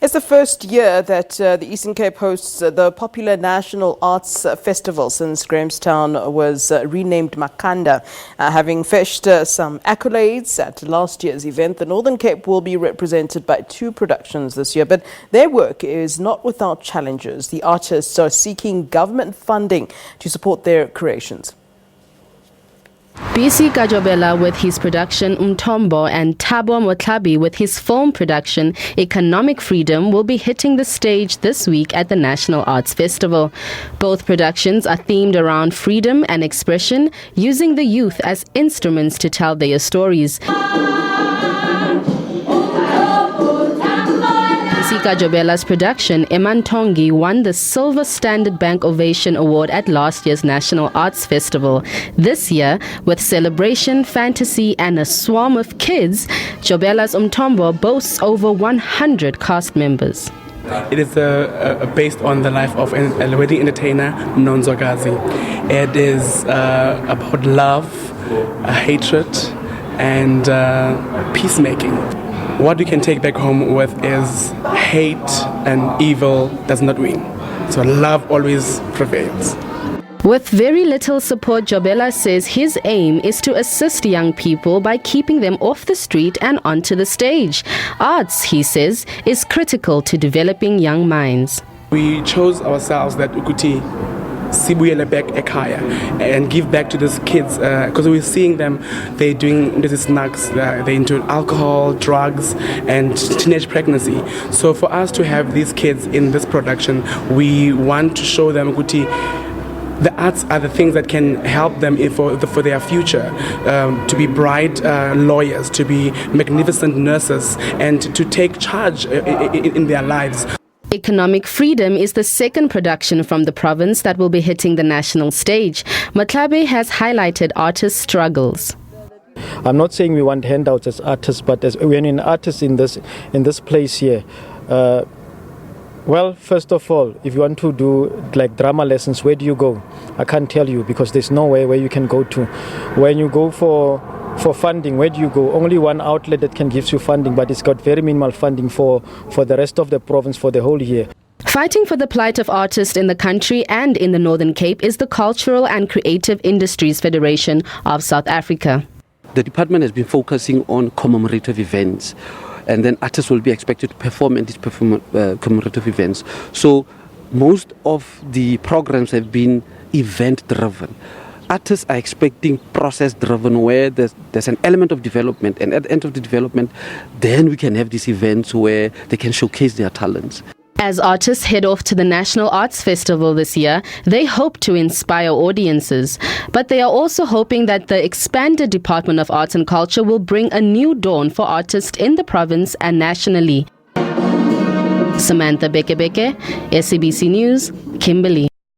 It's the first year that the Eastern Cape hosts the popular National Arts Festival since Grahamstown was renamed Makhanda. Having fetched some accolades at last year's event, the Northern Cape will be represented by 2 productions this year, but their work is not without challenges. The artists are seeking government funding to support their creations. BC Kajobela with his production Umthombo and Thabo Motlabi with his film production Economic Freedom will be hitting the stage this week at the National Arts Festival. Both productions are themed around freedom and expression, using the youth as instruments to tell their stories. Sika Jobela's production, Emantongi, won the Silver Standard Bank Ovation Award at last year's National Arts Festival. This year, with celebration, fantasy and a swarm of kids, Jobela's Umthombo boasts over 100 cast members. It is based on the life of a wedding entertainer, Nonzo Gazi. It is about love, hatred and peacemaking. What we can take back home with is hate and evil does not win. So love always prevails. With very little support, Jobela says his aim is to assist young people by keeping them off the street and onto the stage. Arts, he says, is critical to developing young minds. We chose ourselves that Ukuti Sibuyele back Ekaya and give back to these kids because we're seeing them, they're doing these snacks, they're into alcohol, drugs and teenage pregnancy. So for us to have these kids in this production, we want to show them Kuti, the arts are the things that can help them for their future, to be bright lawyers, to be magnificent nurses and to take charge in their lives. Economic Freedom is the second production from the province that will be hitting the national stage. Motlabi has highlighted artists' struggles. I'm not saying we want handouts as artists, but as when an artist in this place here, well, first of all, if you want to do like drama lessons, where do you go? I can't tell you because there's nowhere where you can go to. When you go for funding, where do you go? Only one outlet that can give you funding, but it's got very minimal funding for the rest of the province for the whole year. Fighting for the plight of artists in the country and in the Northern Cape is the Cultural and Creative Industries Federation of South Africa. The department has been focusing on commemorative events, and then artists will be expected to perform at these commemorative events. So most of the programs have been event-driven. Artists are expecting process-driven, where there's an element of development, and at the end of the development, then we can have these events where they can showcase their talents. As artists head off to the National Arts Festival this year, they hope to inspire audiences. But they are also hoping that the expanded Department of Arts and Culture will bring a new dawn for artists in the province and nationally. Samantha Bekebeke, SABC News, Kimberley.